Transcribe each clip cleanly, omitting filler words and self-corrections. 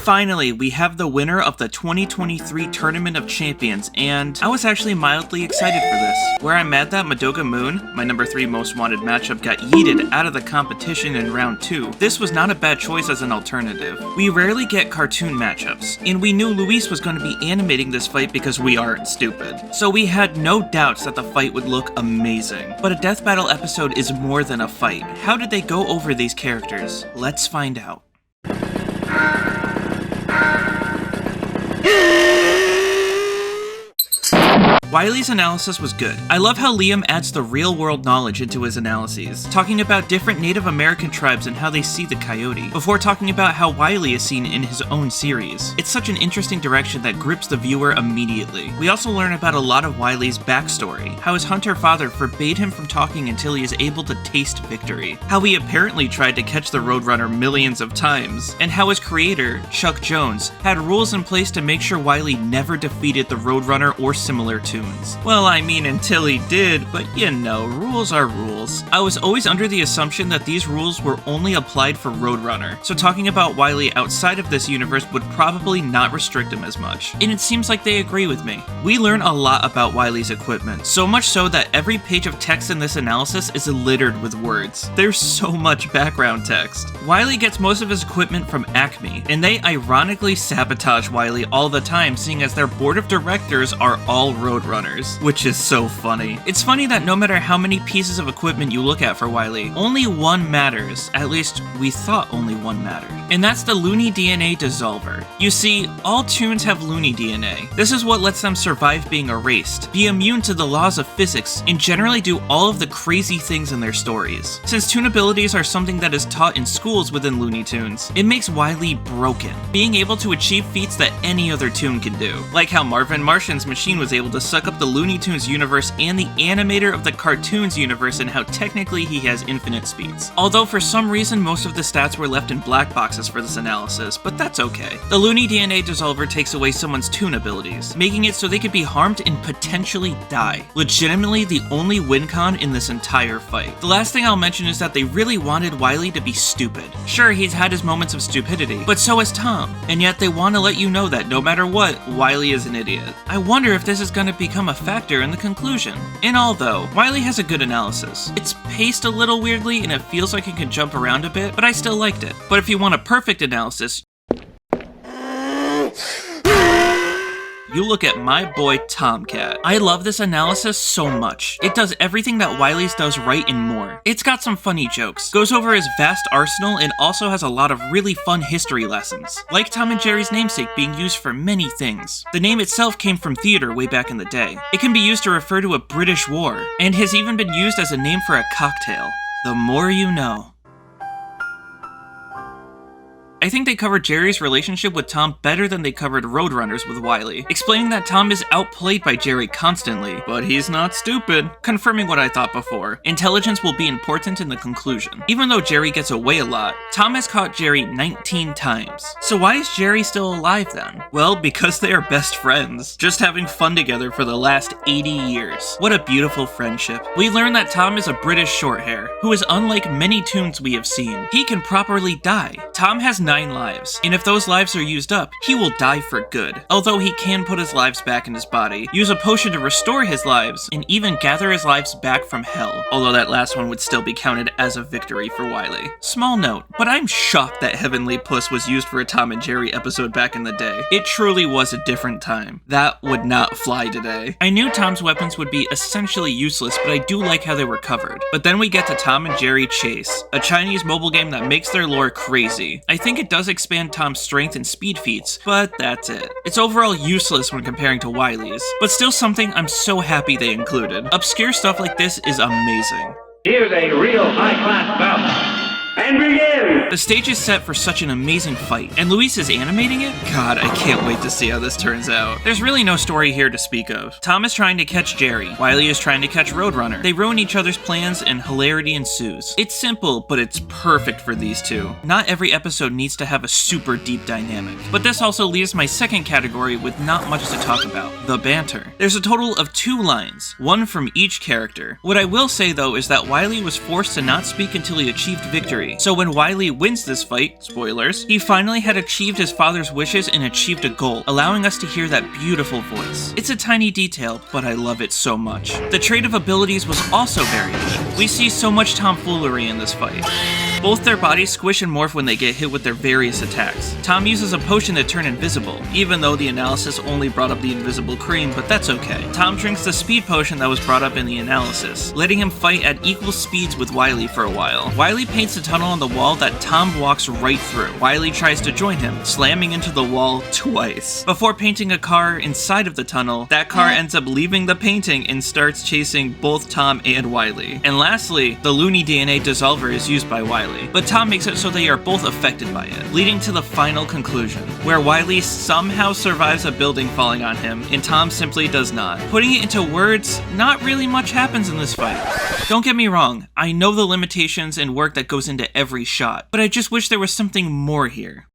Finally, we have the winner of the 2023 Tournament of Champions, and I was actually mildly excited for this. Where I'm mad that Madoka Moon, my number 3 most wanted matchup, got yeeted out of the competition in round 2, this was not a bad choice as an alternative. We rarely get cartoon matchups, and we knew Luis was going to be animating this fight because we aren't stupid. So we had no doubts that the fight would look amazing. But a death battle episode is more than a fight. How did they go over these characters? Let's find out. Wile E's analysis was good. I love how Liam adds the real-world knowledge into his analyses, talking about different Native American tribes and how they see the Coyote, before talking about how Wile E is seen in his own series. It's such an interesting direction that grips the viewer immediately. We also learn about a lot of Wile E's backstory, how his hunter father forbade him from talking until he is able to taste victory, how he apparently tried to catch the Roadrunner millions of times, and how his creator, Chuck Jones, had rules in place to make sure Wile E never defeated the Roadrunner or similar toons. Well, I mean, until he did, but you know, rules are rules. I was always under the assumption that these rules were only applied for Roadrunner, so talking about Wile E outside of this universe would probably not restrict him as much. And it seems like they agree with me. We learn a lot about Wile E's equipment, so much so that every page of text in this analysis is littered with words. There's so much background text. Wile E gets most of his equipment from Acme, and they ironically sabotage Wile E all the time, seeing as their board of directors are all Roadrunners, which is so funny. It's funny that no matter how many pieces of equipment you look at for Wile E, only one matters. At least, we thought only one mattered. And that's the Looney DNA Dissolver. You see, all toons have Looney DNA. This is what lets them survive being erased, be immune to the laws of physics, and generally do all of the crazy things in their stories. Since toon abilities are something that is taught in schools within Looney Tunes, it makes Wile E broken, being able to achieve feats that any other toon can do. Like how Marvin Martian's machine was able to suck up the Looney Tunes universe and the animator of the cartoons universe, and how technically he has infinite speeds. Although for some reason most of the stats were left in black boxes for this analysis, but that's okay. The Looney DNA Dissolver takes away someone's toon abilities, making it so they could be harmed and potentially die. Legitimately the only win con in this entire fight. The last thing I'll mention is that they really wanted Wile E to be stupid. Sure, he's had his moments of stupidity, but so has Tom, and yet they want to let you know that no matter what, Wile E is an idiot. I wonder if this is going to become a factor in the conclusion. In all though, Wile E has a good analysis. It's paced a little weirdly and it feels like it can jump around a bit, but I still liked it. But if you want a perfect analysis, you look at my boy Tomcat. I love this analysis so much. It does everything that Wile E's does right and more. It's got some funny jokes, goes over his vast arsenal, and also has a lot of really fun history lessons, like Tom and Jerry's namesake being used for many things. The name itself came from theater way back in the day. It can be used to refer to a British war, and has even been used as a name for a cocktail. The more you know. I think they covered Jerry's relationship with Tom better than they covered Roadrunners with Wile E, explaining that Tom is outplayed by Jerry constantly, but he's not stupid, confirming what I thought before. Intelligence will be important in the conclusion. Even though Jerry gets away a lot, Tom has caught Jerry 19 times. So why is Jerry still alive then? Well, because they are best friends, just having fun together for the last 80 years. What a beautiful friendship. We learn that Tom is a British shorthair, who is unlike many toons we have seen. He can properly die. Tom has 9 lives, and if those lives are used up, he will die for good. Although he can put his lives back in his body, use a potion to restore his lives, and even gather his lives back from hell, although that last one would still be counted as a victory for Wile E. Small note, but I'm shocked that Heavenly Puss was used for a Tom and Jerry episode back in the day. It truly was a different time. That would not fly today. I knew Tom's weapons would be essentially useless, but I do like how they were covered. But then we get to Tom and Jerry Chase, a Chinese mobile game that makes their lore crazy. I think it does expand Tom's strength and speed feats, but that's it. It's overall useless when comparing to Wile E's, but still something I'm so happy they included. Obscure stuff like this is amazing. Here's a real high-class bout. And begin! The stage is set for such an amazing fight, and Luis is animating it? God, I can't wait to see how this turns out. There's really no story here to speak of. Tom is trying to catch Jerry, Wile E is trying to catch Roadrunner. They ruin each other's plans and hilarity ensues. It's simple, but it's perfect for these two. Not every episode needs to have a super deep dynamic. But this also leaves my second category with not much to talk about, the banter. There's a total of 2 lines, one from each character. What I will say though is that Wile E was forced to not speak until he achieved victory. So when Wile E wins this fight, spoilers, he finally had achieved his father's wishes and achieved a goal, allowing us to hear that beautiful voice. It's a tiny detail, but I love it so much. The trait of abilities was also very good. We see so much tomfoolery in this fight. Both their bodies squish and morph when they get hit with their various attacks. Tom uses a potion to turn invisible, even though the analysis only brought up the invisible cream, but that's okay. Tom drinks the speed potion that was brought up in the analysis, letting him fight at equal speeds with Wile E for a while. Wile E paints a tunnel on the wall that Tom walks right through. Wile E tries to join him, slamming into the wall twice. Before painting a car inside of the tunnel, that car ends up leaving the painting and starts chasing both Tom and Wile E. And lastly, the Looney DNA dissolver is used by Wile E, but Tom makes it so they are both affected by it, leading to the final conclusion, where Wile E somehow survives a building falling on him, and Tom simply does not. Putting it into words, not really much happens in this fight. Don't get me wrong, I know the limitations and work that goes into every shot, but I just wish there was something more here.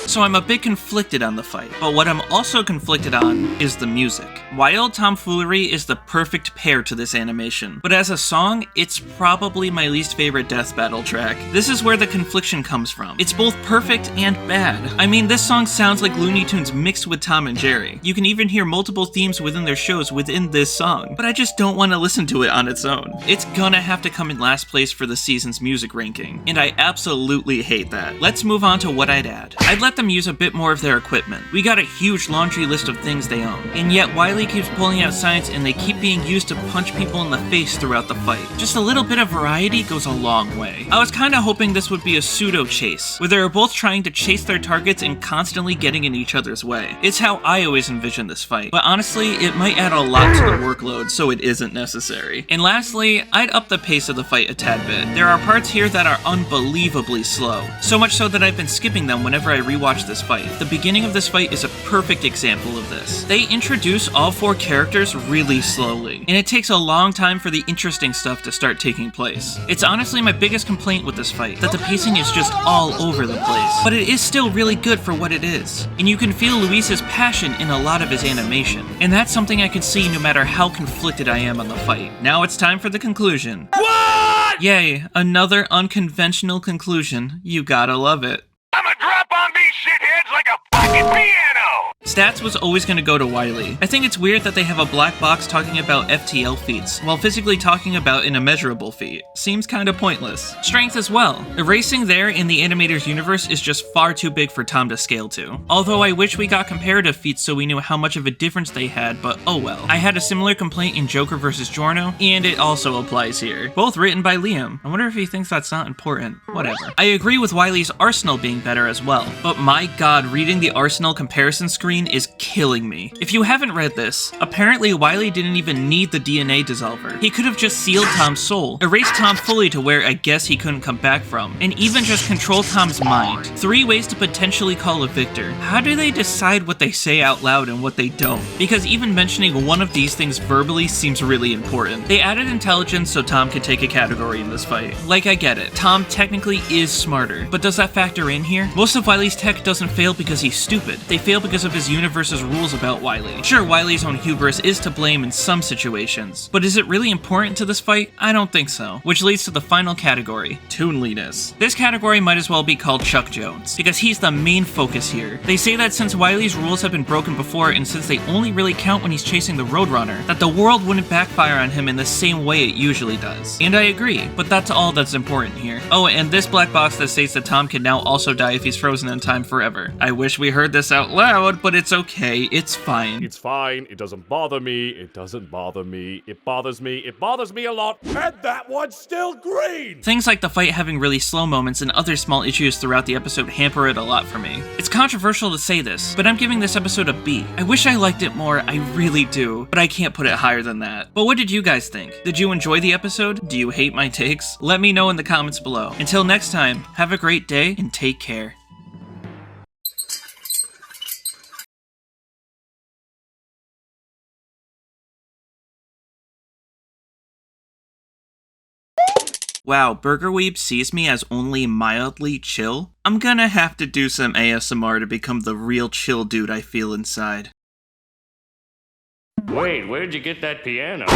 So I'm a bit conflicted on the fight, but what I'm also conflicted on is the music. Wild Tomfoolery is the perfect pair to this animation, but as a song, it's probably my least favorite death battle track. This is where the confliction comes from. It's both perfect and bad. I mean, this song sounds like Looney Tunes mixed with Tom and Jerry. You can even hear multiple themes within their shows within this song, but I just don't want to listen to it on its own. It's gonna have to come in last place for the season's music ranking, and I absolutely hate that. Let's move on to what I'd add. I'd let them use a bit more of their equipment. We got a huge laundry list of things they own, and yet Wile E keeps pulling out signs and they keep being used to punch people in the face throughout the fight. Just a little bit of variety goes a long way. I was kinda hoping this would be a pseudo chase, where they were both trying to chase their targets and constantly getting in each other's way. It's how I always envision this fight, but honestly, it might add a lot to the workload, so it isn't necessary. And lastly, I'd up the pace of the fight a tad bit. There are parts here that are unbelievably slow, so much so that I've been skipping them whenever I rewatch this fight. The beginning of this fight is a perfect example of this. They introduce all four characters really slowly, and it takes a long time for the interesting stuff to start taking place. It's honestly my biggest complaint with this fight, that the pacing is just all over the place, but it is still really good for what it is. And you can feel Luis's passion in a lot of his animation, and that's something I can see no matter how conflicted I am on the fight. Now it's time for the conclusion. What? Yay, another unconventional conclusion. You gotta love it. I'ma drop on these shitheads like a fucking piano! Stats was always going to go to Wile E. I think it's weird that they have a black box talking about FTL feats, while physically talking about an immeasurable feat. Seems kinda pointless. Strength as well. Erasing there in the animator's universe is just far too big for Tom to scale to. Although I wish we got comparative feats so we knew how much of a difference they had, but oh well. I had a similar complaint in Joker vs. Giorno, and it also applies here. Both written by Liam. I wonder if he thinks that's not important. Whatever. I agree with Wile E's Arsenal being better as well, but my god, reading the Arsenal comparison screen is killing me. If you haven't read this, apparently Wile E didn't even need the DNA dissolver. He could have just sealed Tom's soul, erased Tom fully to where I guess he couldn't come back from, and even just control Tom's mind. 3 ways to potentially call a victor. How do they decide what they say out loud and what they don't? Because even mentioning one of these things verbally seems really important. They added intelligence so Tom could take a category in this fight. Like, I get it, Tom technically is smarter, but does that factor in here? Most of Wile E's tech doesn't fail because he's stupid. They fail because of his universe's rules about Wile E. Sure, Wile E's own hubris is to blame in some situations, but is it really important to this fight? I don't think so. Which leads to the final category, toonliness. This category might as well be called Chuck Jones, because he's the main focus here. They say that since Wile E's rules have been broken before, and since they only really count when he's chasing the Roadrunner, that the world wouldn't backfire on him in the same way it usually does. And I agree, but that's all that's important here. Oh, and this black box that states that Tom can now also die if he's frozen in time forever. I wish we heard this out loud, but it's okay, it's fine. It's fine, it doesn't bother me, it doesn't bother me, it bothers me a lot, and that one's still green! Things like the fight having really slow moments and other small issues throughout the episode hamper it a lot for me. It's controversial to say this, but I'm giving this episode a B. I wish I liked it more, I really do, but I can't put it higher than that. But what did you guys think? Did you enjoy the episode? Do you hate my takes? Let me know in the comments below. Until next time, have a great day and take care. Wow, Burger Weeb sees me as only mildly chill? I'm gonna have to do some ASMR to become the real chill dude I feel inside. Wait, where'd you get that piano?